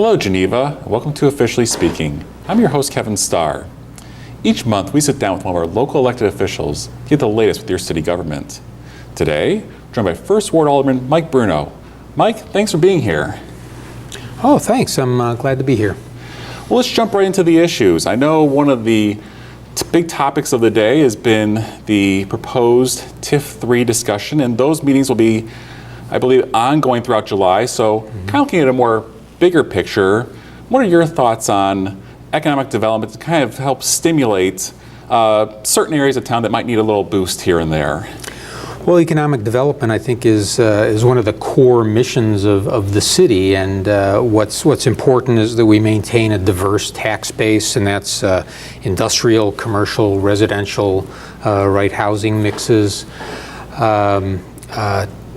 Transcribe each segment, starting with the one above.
Hello, Geneva. Welcome to Officially Speaking. I'm your host, Kevin Starr. Each month, we sit down with one of our local elected officials to get the latest with your city government. Today, we're joined by 1st Ward Alderman Mike Bruno. Mike, thanks for being here. Oh, thanks. I'm glad to be here. Well, let's jump right into the issues. I know one of the big topics of the day has been the proposed TIF 3 discussion, and those meetings will be, I believe, ongoing throughout July. So, kind of looking at a more bigger picture, what are your thoughts on economic development to kind of help stimulate certain areas of town that might need a little boost here and there? Well, economic development, I think, is one of the core missions of the city, and what's important is that we maintain a diverse tax base, and that's industrial, commercial, residential, right housing mixes.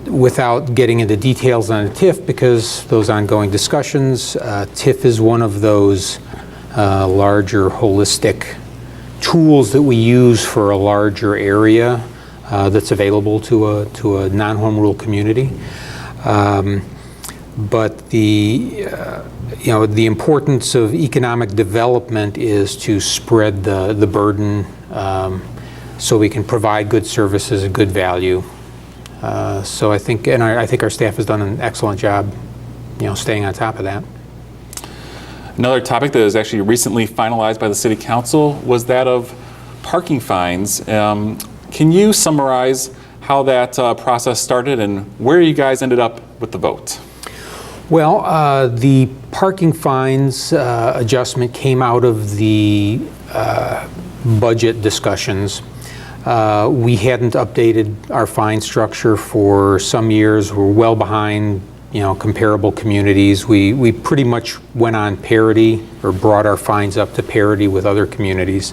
Without getting into details on a TIF, because those ongoing discussions, TIF is one of those larger holistic tools that we use for a larger area that's available to a non-home rule community. But the importance of economic development is to spread the burden so we can provide good services at good value. So I think our staff has done an excellent job, staying on top of that. Another topic that was actually recently finalized by the City Council was that of parking fines. Can you summarize how that process started and where you guys ended up with the vote? Well, the parking fines adjustment came out of the budget discussions. We hadn't updated our fine structure for some years. We're well behind, comparable communities. We pretty much went on parity, or brought our fines up to parity with other communities.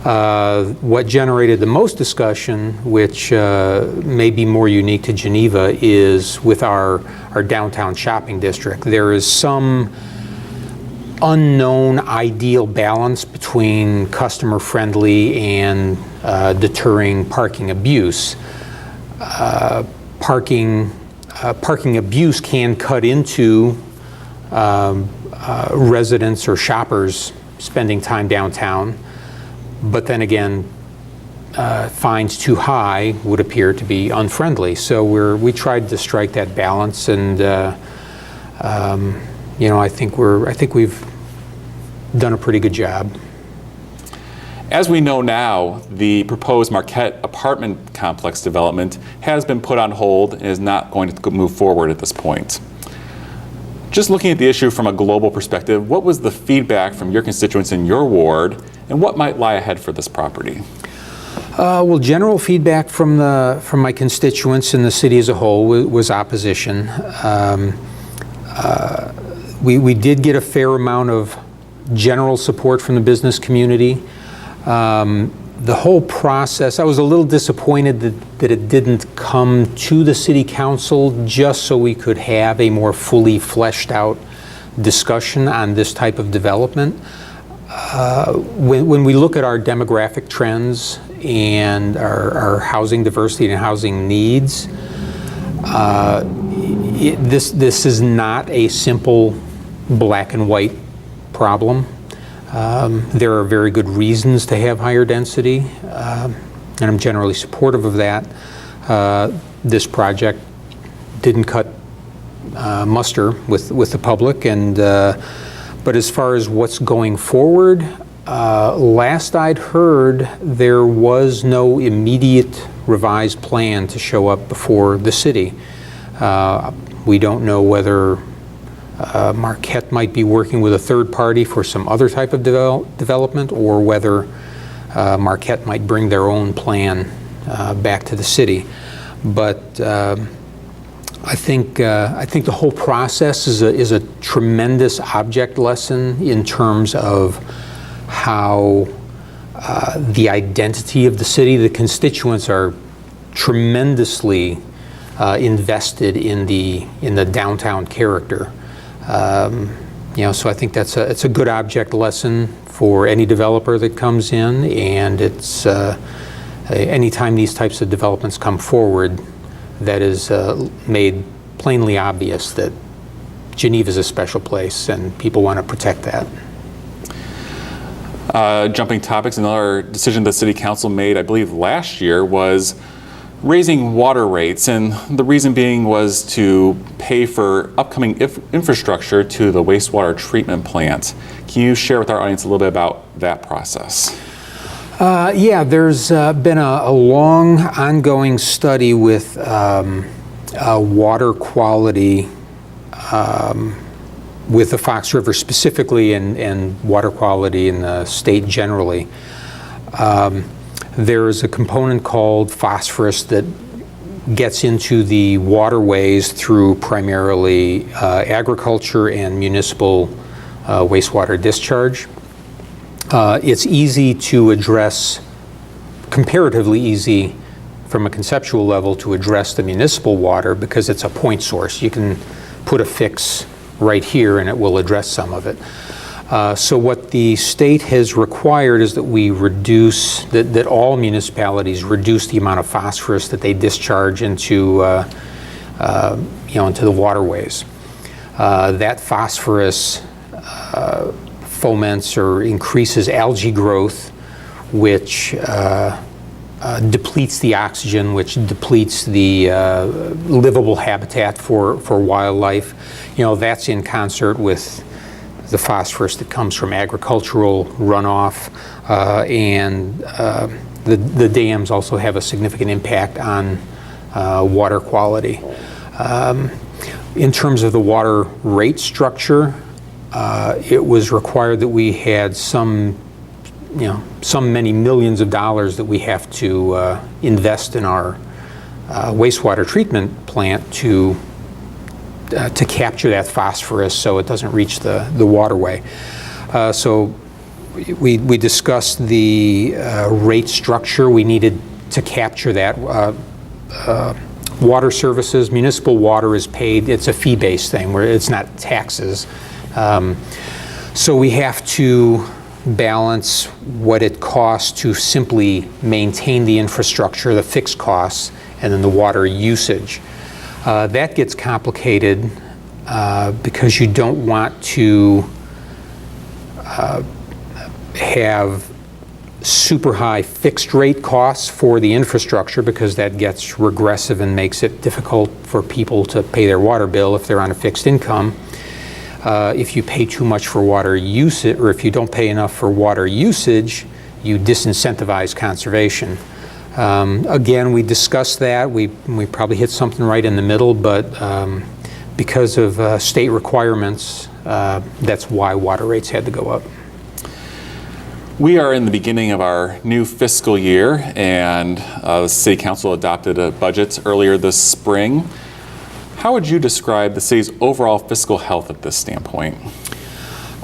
What generated the most discussion, which may be more unique to Geneva, is with our downtown shopping district. There is some unknown ideal balance between customer-friendly and deterring parking abuse. Parking abuse can cut into residents or shoppers spending time downtown, but then again, fines too high would appear to be unfriendly. So we tried to strike that balance, and I think we've done a pretty good job. As we know now, the proposed Marquette apartment complex development has been put on hold and is not going to move forward at this point. Just looking at the issue from a global perspective, what was the feedback from your constituents in your ward, and what might lie ahead for this property? Well, general feedback from my constituents in the city as a whole was opposition. We did get a fair amount of general support from the business community. The whole process, I was a little disappointed that it didn't come to the City Council just so we could have a more fully fleshed out discussion on this type of development. When we look at our demographic trends and our housing diversity and housing needs, this is not a simple black and white problem. There are very good reasons to have higher density, and I'm generally supportive of that. This project didn't cut muster with the public, but as far as what's going forward, last I'd heard, there was no immediate revised plan to show up before the city. We don't know whether Marquette might be working with a third party for some other type of development, or whether Marquette might bring their own plan back to the city. But I think the whole process is a tremendous object lesson in terms of how the identity of the city, the constituents are tremendously invested in the downtown character. So I think it's a good object lesson for any developer that comes in, and it's anytime these types of developments come forward, that is made plainly obvious that Geneva's a special place, and people want to protect that. Jumping topics, another decision the City Council made, I believe last year, was raising water rates, and the reason being was to pay for upcoming infrastructure to the wastewater treatment plant. Can you share with our audience a little bit about that process? Yeah, there's been a long ongoing study with water quality with the Fox River specifically, and water quality in the state generally. There is a component called phosphorus that gets into the waterways through primarily agriculture and municipal wastewater discharge. It's easy to address, comparatively easy from a conceptual level to address the municipal water because it's a point source. You can put a fix right here and it will address some of it. So what the state has required is that we reduce, that all municipalities reduce the amount of phosphorus that they discharge into, into the waterways. That phosphorus foments or increases algae growth, which depletes the oxygen, which depletes the livable habitat for wildlife. That's in concert with the phosphorus that comes from agricultural runoff, and the dams also have a significant impact on water quality. In terms of the water rate structure, it was required that we had some many millions of dollars that we have to invest in our wastewater treatment plant to capture that phosphorus so it doesn't reach the waterway. So we discussed the rate structure. We needed to capture that. Water services, municipal water is paid, it's a fee-based thing where it's not taxes. So we have to balance what it costs to simply maintain the infrastructure, the fixed costs, and then the water usage. That gets complicated because you don't want to have super high fixed rate costs for the infrastructure because that gets regressive and makes it difficult for people to pay their water bill if they're on a fixed income. If you pay too much for water usage, or if you don't pay enough for water usage, you disincentivize conservation. Again, we discussed that. We probably hit something right in the middle, but because of state requirements, that's why water rates had to go up. We are in the beginning of our new fiscal year, and the City Council adopted a budget earlier this spring. How would you describe the city's overall fiscal health at this standpoint?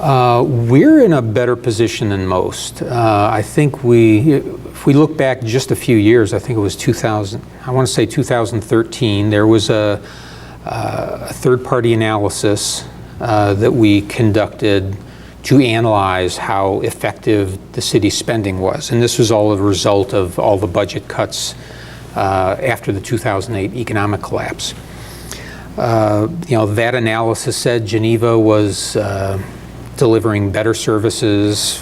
We're in a better position than most. I think if we look back just a few years, I think it was 2013, there was a third-party analysis that we conducted to analyze how effective the city's spending was. And this was all a result of all the budget cuts after the 2008 economic collapse. That analysis said Geneva was delivering better services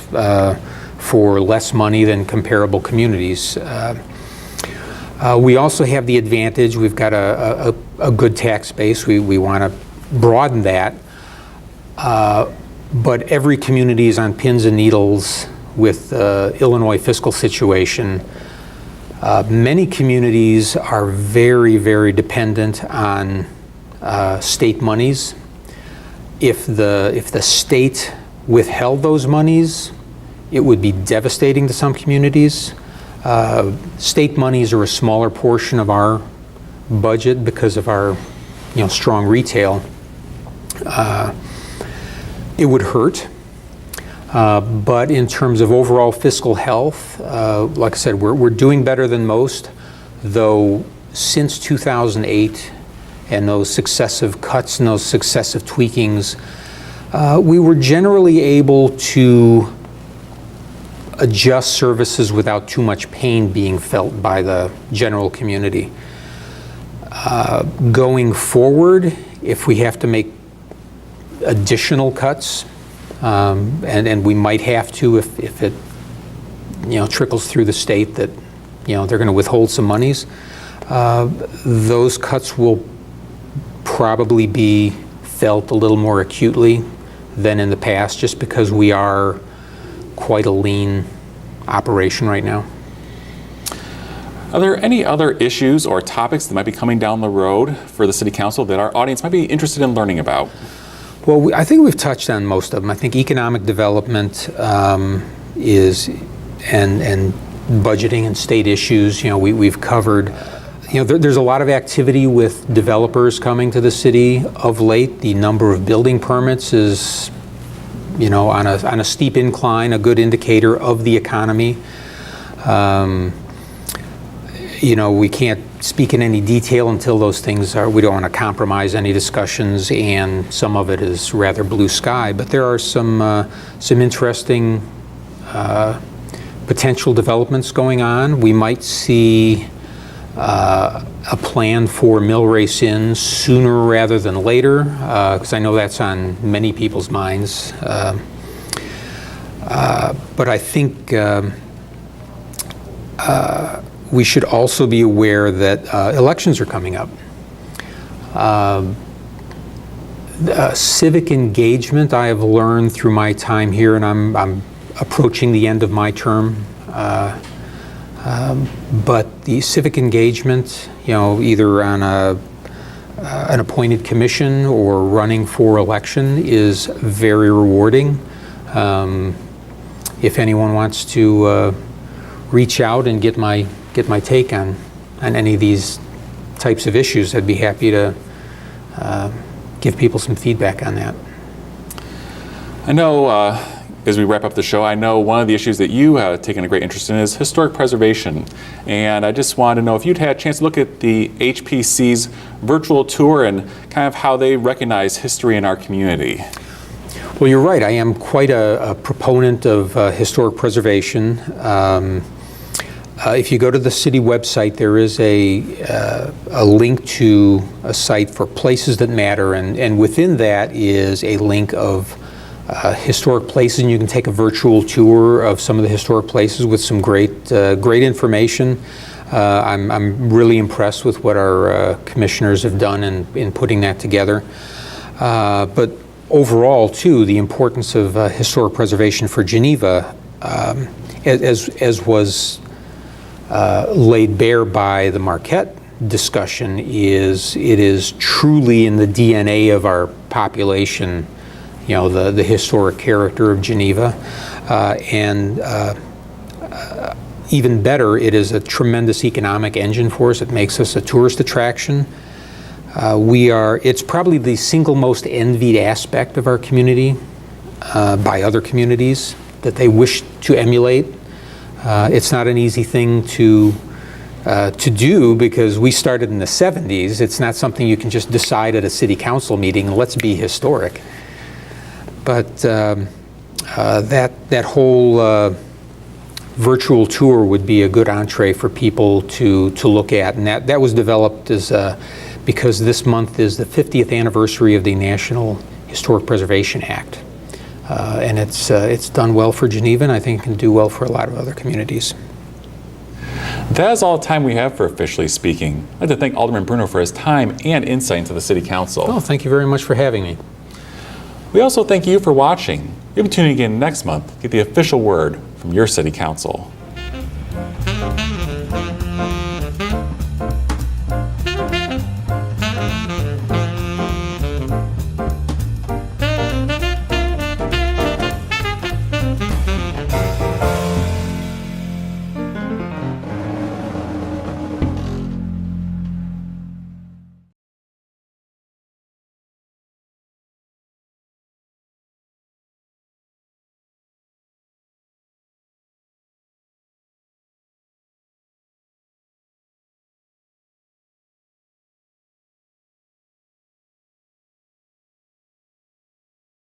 for less money than comparable communities. We also have the advantage, we've got a good tax base. We want to broaden that. But every community is on pins and needles with the Illinois fiscal situation. Many communities are very, very dependent on state monies. If the state withheld those monies, it would be devastating to some communities. State monies are a smaller portion of our budget because of our strong retail. It would hurt. But in terms of overall fiscal health, like I said, we're doing better than most, though since 2008 and those successive cuts and those successive tweakings, we were generally able to adjust services without too much pain being felt by the general community. Going forward, if we have to make additional cuts, and we might have to if it trickles through the state that they're going to withhold some monies. Those cuts will probably be felt a little more acutely than in the past, just because we are quite a lean operation right now. Are there any other issues or topics that might be coming down the road for the City Council that our audience might be interested in learning about? Well, I think we've touched on most of them. I think economic development is, and budgeting and state issues, we've covered. There's a lot of activity with developers coming to the city of late. The number of building permits is, on a steep incline, a good indicator of the economy. We can't speak in any detail until those things we don't want to compromise any discussions, and some of it is rather blue sky, but there are some interesting potential developments going on. We might see a plan for Mill Race Inn sooner rather than later, because I know that's on many people's minds. But I think we should also be aware that elections are coming up. Civic engagement, I have learned through my time here, and I'm approaching the end of my term. But the civic engagement, either on an appointed commission or running for election, is very rewarding. If anyone wants to reach out and get my take on any of these types of issues, I'd be happy to give people some feedback on that. I know, as we wrap up the show, I know one of the issues that you have taken a great interest in is historic preservation. And I just wanted to know if you'd had a chance to look at the HPC's virtual tour and kind of how they recognize history in our community. Well, you're right. I am quite a proponent of historic preservation. If you go to the city website, there is a link to a site for places that matter, and within that is a link of historic places, and you can take a virtual tour of some of the historic places with some great information. I'm really impressed with what our commissioners have done in putting that together. But overall, too, the importance of historic preservation for Geneva, as was laid bare by the Marquette discussion, it is truly in the DNA of our population, the historic character of Geneva. And even better, it is a tremendous economic engine for us. It makes us a tourist attraction. It's probably the single most envied aspect of our community by other communities that they wish to emulate. It's not an easy thing to do, because we started in the 70s. It's not something you can just decide at a city council meeting, let's be historic. But that whole virtual tour would be a good entree for people to look at, and that was developed as because this month is the 50th anniversary of the National Historic Preservation Act. And it's done well for Geneva, and I think it can do well for a lot of other communities. That is all the time we have for Officially Speaking. I'd like to thank Alderman Bruno for his time and insight into the City Council. Oh, thank you very much for having me. We also thank you for watching. You'll be tuning in next month to get the official word from your City Council.